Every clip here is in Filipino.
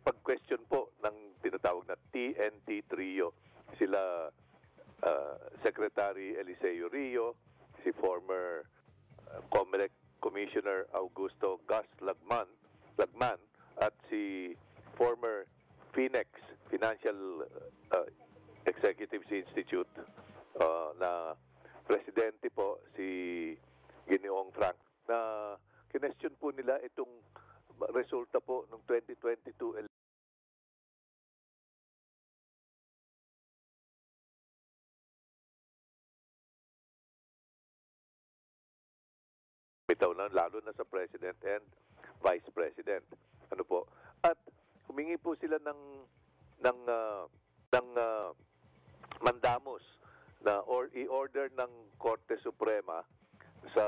pag-question po ng tinatawag na TNT Trio. Sila Secretary Eliseo Rio, si former COMELEC Commissioner Augusto Gus Lagman, at si former FINEX, Financial Executives Institute, na presidente po si Ginoong Frank, na kinestyon po nila itong resulta po ng 2022 bitaw na, lalo na sa President and Vice President. Ano po? At humingi po sila ng mandamos na i-order ng Korte Suprema sa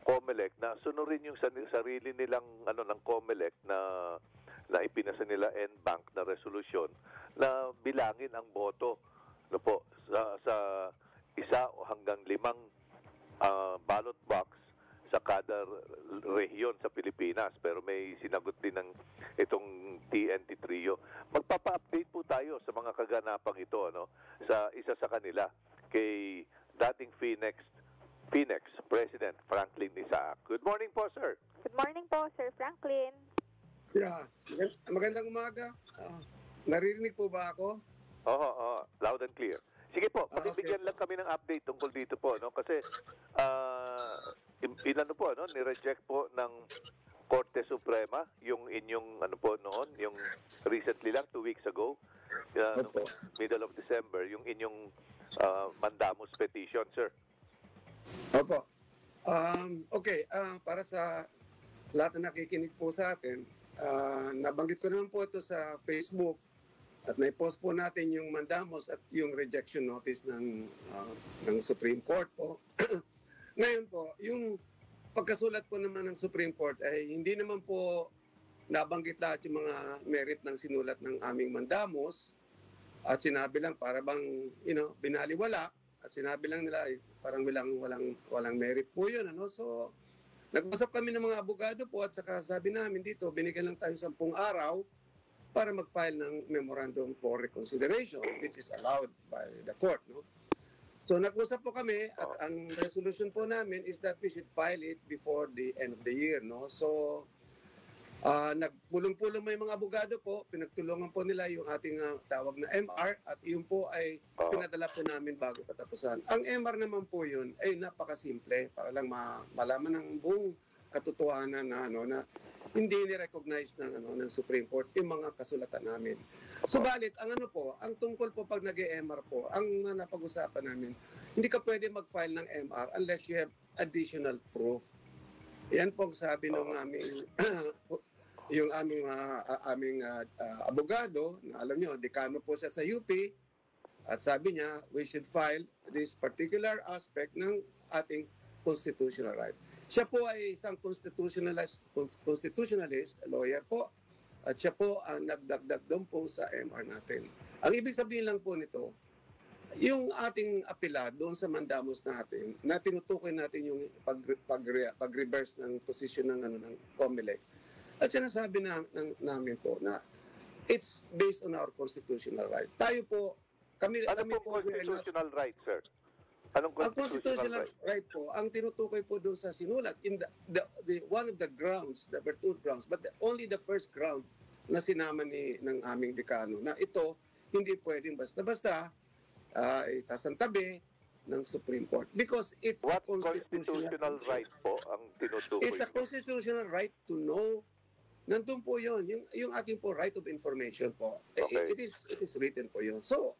COMELEC na sunurin yung sarili nilang ng COMELEC na ipinasa nila en banc na resolusyon na bilangin ang boto po sa isa o hanggang 5 ballot box sa kada rehiyon sa Pilipinas, pero may sinagot din ng itong TNT Trio. Magpapa-update po tayo sa mga kaganapang ito, sa isa sa kanila, kay dating FINEX President Franklin Isaac. Good morning po, sir. Good morning po, Sir Franklin. Yeah. Magandang umaga. Naririnig po ba ako? Oo, loud and clear. Sige po, pakibigyan lang kami ng update tungkol dito po, kasi ni-reject po ng Korte Suprema yung inyong yung recently lang 2 weeks ago, middle of December, yung inyong mandamus petition, sir. Opo. Okay, para sa lahat na nakikinig po sa atin, nabanggit ko naman po ito sa Facebook at nai-post po natin yung mandamus at yung rejection notice ng Supreme Court po. Ngayon po, yung pagkasulat po naman ng Supreme Court ay hindi naman po nabanggit lahat yung mga merit ng sinulat ng aming mandamus at sinabi lang para bang binaliwala at sinabi lang nila ay parang walang merit po yun. So, nag-usap kami ng mga abogado po at saka sabi namin dito, binigyan lang tayo 10 araw para mag-file ng memorandum for reconsideration which is allowed by the court. So nag-usap po kami at ang resolution po namin is that we should file it before the end of the year. So nagpulong-pulong may mga abogado po, pinagtulungan po nila yung ating tawag na MR at yun po ay pinadala po namin bago katapusan. Ang MR naman po yun ay napakasimple para lang malaman ng buong katotohanan na hindi ni-recognize ng Supreme Court yung mga kasulatan namin. Subalit, ang tungkol po pag nag-MR po, ang napag-usapan namin, hindi ka pwede mag-file ng MR unless you have additional proof. Yan po sabi ng aming abogado, na alam nyo, dekano po siya sa UP, at sabi niya, we should file this particular aspect ng ating constitutional right. Siya po ay isang constitutionalist, lawyer po, at siya po ang nagdagdag doon po sa MR natin. Ang ibig sabihin lang po nito, yung ating apela doon sa mandamus natin, na tinutukoy natin yung pag-reverse ng position ng COMELEC. At sinasabi namin po na it's based on our constitutional right. Tayo po, kami po constitutional right, sir? Ang constitutional right po, ang tinutukoy po doon sa sinulat, in the one of the grounds, the virtude grounds, but only the first ground na sinama ng aming dekano, na ito hindi pwedeng basta-basta sasantabi ng Supreme Court. Because it's what constitutional right po ang tinutukoy? It's a constitutional right to know. Nandun po yun. Yung ating po right of information po. Okay. It is written po yun. So,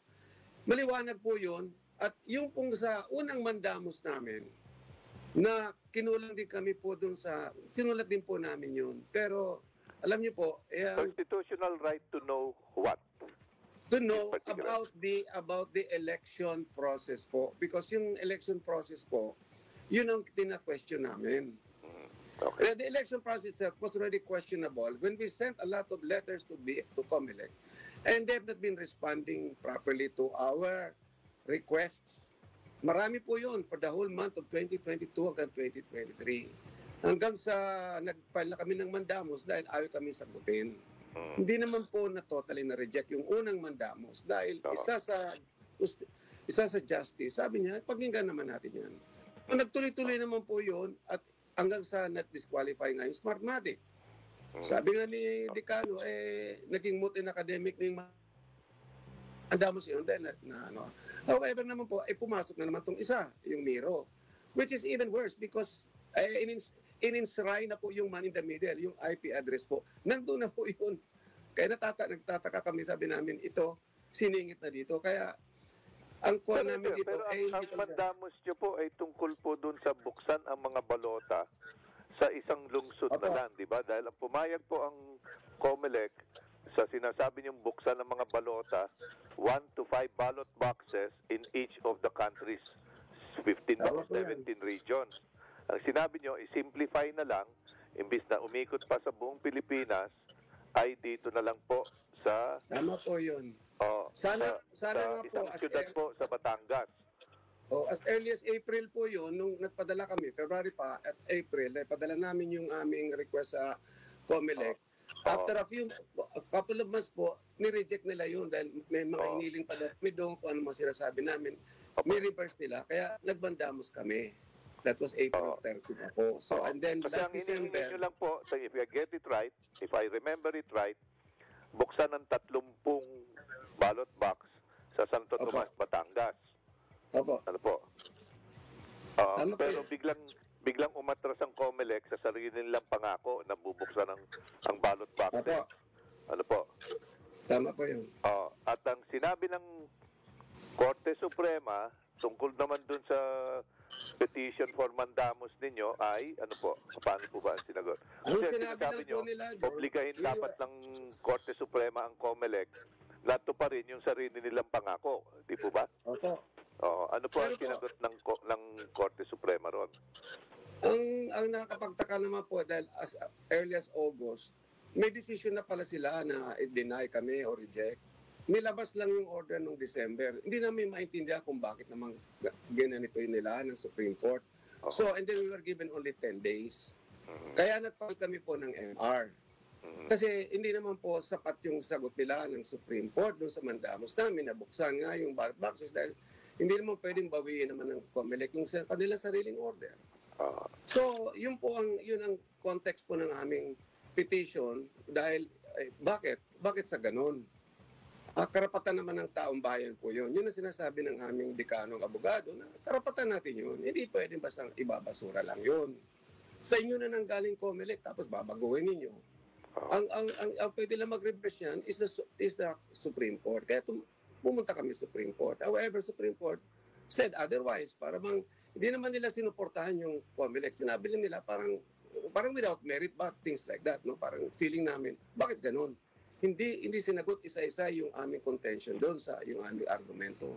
maliwanag po yun. At yung pong sa unang mandamus namin, na kinulang din kami po doon sinulat din po namin yun. Pero, alam niyo po, constitutional right to know what? To know about the election process po. Because yung election process po, yun ang tina-question namin. Okay. The election process was already questionable when we sent a lot of letters to COMELEC, and they have not been responding properly to our requests. Marami po yun for the whole month of 2022 hanggang 2023. Hanggang sa nag-file na kami ng mandamus dahil ayaw kami sagutin. Hindi naman po na totally na-reject yung unang mandamos dahil Oo. isa sa justice, sabi niya, pakinggan naman natin yan. Nagtuloy-tuloy naman po yun at hanggang sa not-disqualify nga yung Smartmatic. Sabi nga ni Decano, naging moot in academic na yung mandamos yun dahil ano. However naman po, pumasok na naman tong isa, yung Miro, which is even worse because in-enshrine na po yung man in the middle, yung IP address po. Nandun na po yun. Kaya nagtataka kami, sabi namin, ito, siningit na dito. Kaya, ang call namin dito pero ay... ang mandamos nyo po ay tungkol po dun sa buksan ang mga balota sa isang lungsod na land, di ba? Dahil ang pumayag po ang COMELEC sa sinasabi niyong buksan ng mga balota, 1 to 5 ballot boxes in each of the country's 15 or 17 regions. Ang sinabi niyo, i-simplify na lang, imbis na umikot pa sa buong Pilipinas, ay dito na lang po sa... Tama po yun. Sana nga po, isang syudad po sa Batangas. As early as April po yun, nung nagpadala kami, February pa at April, padala namin yung aming request sa COMELEC. After a couple of months po, ni-reject nila yun dahil may mga iniling pa doon kung ano mga sinasabi namin. May reverse nila, kaya nagbandamos kami. That was April 30 na po. So, and then Kasi last ang hinihingi December... nyo lang po, so if I get it right, if I remember it right, buksan ng 30 ballot box sa Santo Tomas, Batangas. Opo. Ano po? Ano po Pero biglang umatras ang COMELEC sa sarili nilang pangako na bubuksan ang ballot box. Opo. Ano po? Tama po yun. At ang sinabi ng Korte Suprema tungkol naman dun sa petition for mandamus ninyo ay, ano po, paano po ba sinagot? Ang Kasi sinabi lang nyo, po nila, obligahin dapat ng Korte Suprema ang COMELEC na tuparin yung sarili nilang pangako. Di po ba? Opo. Ano po ang sinagot ng Korte Suprema ron? Ang nakakapagtaka naman po dahil as early as August, may decision na pala sila na i-deny kami o reject. Nilabas lang yung order nung December. Hindi namin maintindihan kung bakit naman ginanito yun nila ng Supreme Court. So, and then we were given only 10 days. Kaya nag-file kami po ng MR. Kasi hindi naman po sapat yung sagot nila ng Supreme Court doon sa mandamos namin na buksan nga yung ballot boxes dahil hindi naman pwedeng bawiin naman ng COMELEC yung kanilang sariling order. So, yun ang context po ng aming petition dahil bakit? Bakit sa ganon? Karapatan naman ng taong bayan po yun. Yun ang sinasabi ng aming dekanong abogado na karapatan natin yun. Hindi pwedeng basta ibabasura lang yun. Sa inyo na nang galing COMELEC tapos babaguhin ninyo. Ang pwede lang mag-reverse yan is the Supreme Court. Kaya pumunta kami sa Supreme Court. However, Supreme Court said otherwise. Hindi naman nila sinuportahan yung COMELEC. Sinabi lang nila parang without merit but things like that. No? Parang feeling namin, bakit ganun? Hindi sinagot isa-isa yung aming contention doon sa yung aming argumento.